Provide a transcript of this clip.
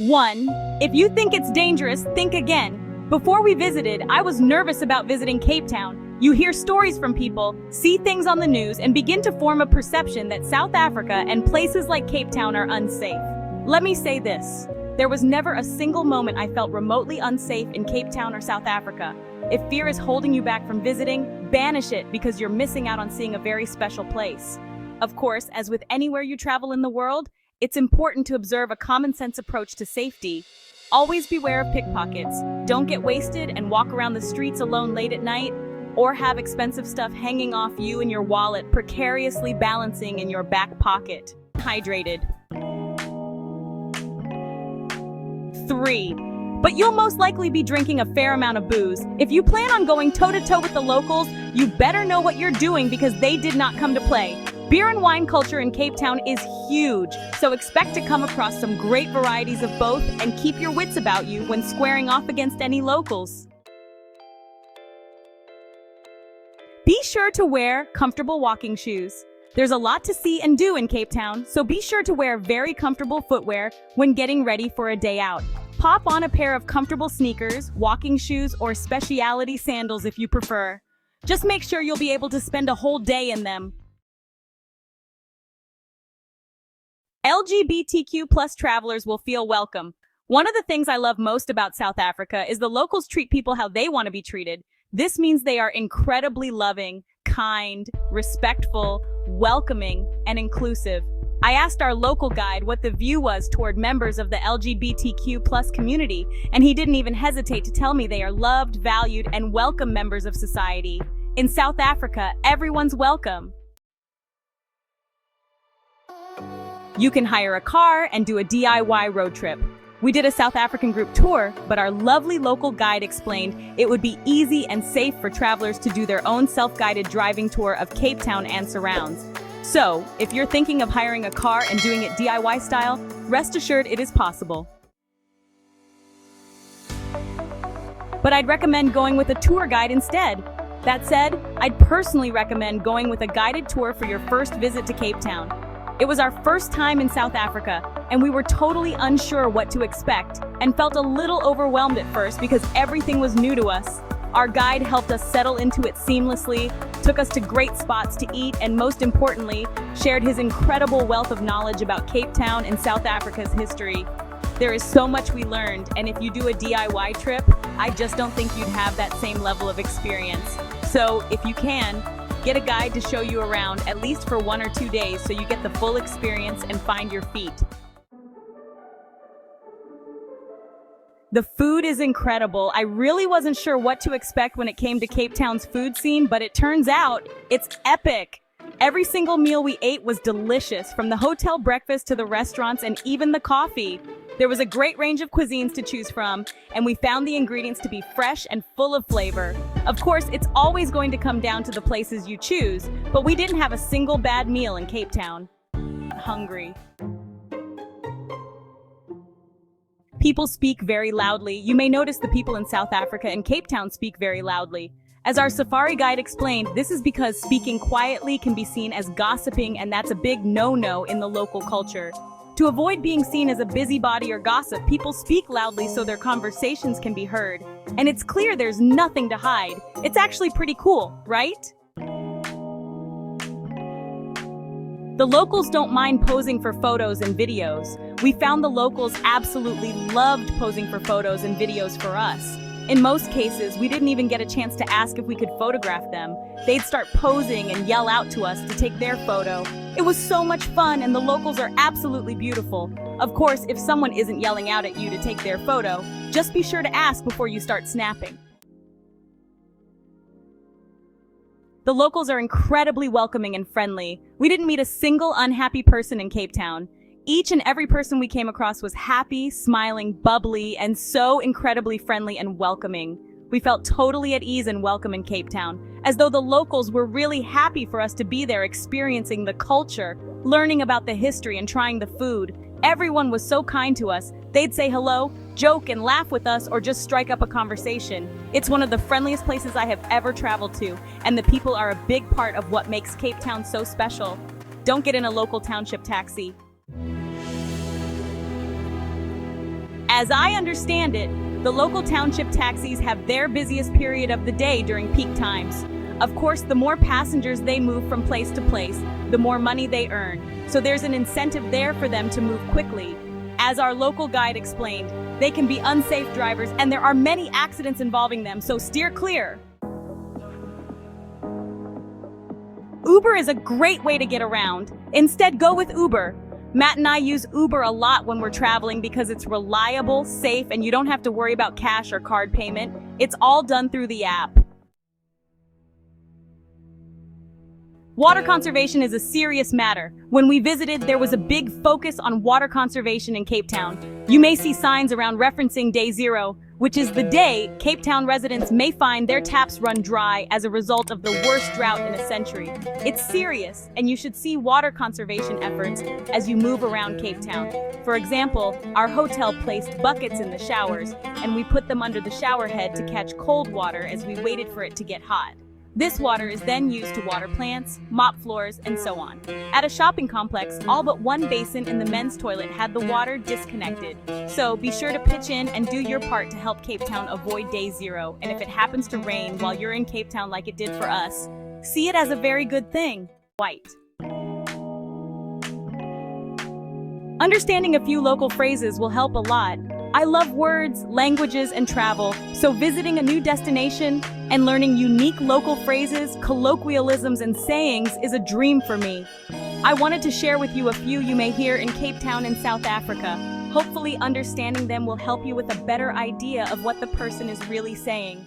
1. If you think it's dangerous, think again. Before we visited, I was nervous about visiting Cape Town. You hear stories from people, see things on the news, and begin to form a perception that South Africa and places like Cape Town are unsafe. Let me say this. There was never a single moment I felt remotely unsafe in Cape Town or South Africa. If fear is holding you back from visiting, banish it because you're missing out on seeing a very special place. Of course, as with anywhere you travel in the world, it's important to observe a common-sense approach to safety. Always beware of pickpockets. Don't get wasted and walk around the streets alone late at night, or have expensive stuff hanging off you and your wallet precariously balancing in your back pocket. Hydrated. 3. But you'll most likely be drinking a fair amount of booze. If you plan on going toe-to-toe with the locals, you better know what you're doing because they did not come to play. Beer and wine culture in Cape Town is huge, so expect to come across some great varieties of both and keep your wits about you when squaring off against any locals. Be sure to wear comfortable walking shoes. There's a lot to see and do in Cape Town, so be sure to wear very comfortable footwear when getting ready for a day out. Pop on a pair of comfortable sneakers, walking shoes, or specialty sandals if you prefer. Just make sure you'll be able to spend a whole day in them. LGBTQ+ travelers will feel welcome. One of the things I love most about South Africa is the locals treat people how they want to be treated. This means they are incredibly loving, kind, respectful, welcoming, and inclusive. I asked our local guide what the view was toward members of the LGBTQ+ community, and he didn't even hesitate to tell me they are loved, valued, and welcome members of society. In South Africa, everyone's welcome. You can hire a car and do a DIY road trip. We did a South African group tour, but our lovely local guide explained it would be easy and safe for travelers to do their own self-guided driving tour of Cape Town and surrounds. So, if you're thinking of hiring a car and doing it DIY style, rest assured it is possible. But I'd recommend going with a tour guide instead. That said, I'd personally recommend going with a guided tour for your first visit to Cape Town. It was our first time in South Africa, and we were totally unsure what to expect and felt a little overwhelmed at first because everything was new to us. Our guide helped us settle into it seamlessly, took us to great spots to eat, and most importantly, shared his incredible wealth of knowledge about Cape Town and South Africa's history. There is so much we learned, and if you do a DIY trip, I just don't think you'd have that same level of experience. So, if you can, get a guide to show you around, at least for 1 or 2 days, so you get the full experience and find your feet. The food is incredible. I really wasn't sure what to expect when it came to Cape Town's food scene, but it turns out it's epic. Every single meal we ate was delicious, from the hotel breakfast to the restaurants and even the coffee. There was a great range of cuisines to choose from, and we found the ingredients to be fresh and full of flavor. Of course, it's always going to come down to the places you choose, but we didn't have a single bad meal in Cape Town. Hungry. People speak very loudly. You may notice the people in South Africa and Cape Town speak very loudly. As our safari guide explained, this is because speaking quietly can be seen as gossiping, and that's a big no-no in the local culture. To avoid being seen as a busybody or gossip, people speak loudly so their conversations can be heard. And it's clear there's nothing to hide. It's actually pretty cool, right? The locals don't mind posing for photos and videos. We found the locals absolutely loved posing for photos and videos for us. In most cases, we didn't even get a chance to ask if we could photograph them. They'd start posing and yell out to us to take their photo. It was so much fun, and the locals are absolutely beautiful. Of course, if someone isn't yelling out at you to take their photo, just be sure to ask before you start snapping. The locals are incredibly welcoming and friendly. We didn't meet a single unhappy person in Cape Town. Each and every person we came across was happy, smiling, bubbly, and so incredibly friendly and welcoming. We felt totally at ease and welcome in Cape Town, as though the locals were really happy for us to be there, experiencing the culture, learning about the history, and trying the food. Everyone was so kind to us. They'd say hello, joke and laugh with us, or just strike up a conversation. It's one of the friendliest places I have ever traveled to, and the people are a big part of what makes Cape Town so special. Don't get in a local township taxi. As I understand it, the local township taxis have their busiest period of the day during peak times. Of course, the more passengers they move from place to place, the more money they earn. So there's an incentive there for them to move quickly. As our local guide explained, they can be unsafe drivers and there are many accidents involving them, so steer clear. Uber is a great way to get around. Instead, go with Uber. Matt and I use Uber a lot when we're traveling because it's reliable, safe, and you don't have to worry about cash or card payment. It's all done through the app. Water conservation is a serious matter. When we visited, there was a big focus on water conservation in Cape Town. You may see signs around referencing Day Zero, which is the day Cape Town residents may find their taps run dry as a result of the worst drought in a century. It's serious, and you should see water conservation efforts as you move around Cape Town. For example, our hotel placed buckets in the showers, and we put them under the shower head to catch cold water as we waited for it to get hot. This water is then used to water plants, mop floors, and so on. At a shopping complex, all but one basin in the men's toilet had the water disconnected. So be sure to pitch in and do your part to help Cape Town avoid Day Zero. And if it happens to rain while you're in Cape Town like it did for us, see it as a very good thing. White. Understanding a few local phrases will help a lot. I love words, languages, and travel, so visiting a new destination and learning unique local phrases, colloquialisms, and sayings is a dream for me. I wanted to share with you a few you may hear in Cape Town in South Africa. Hopefully understanding them will help you with a better idea of what the person is really saying.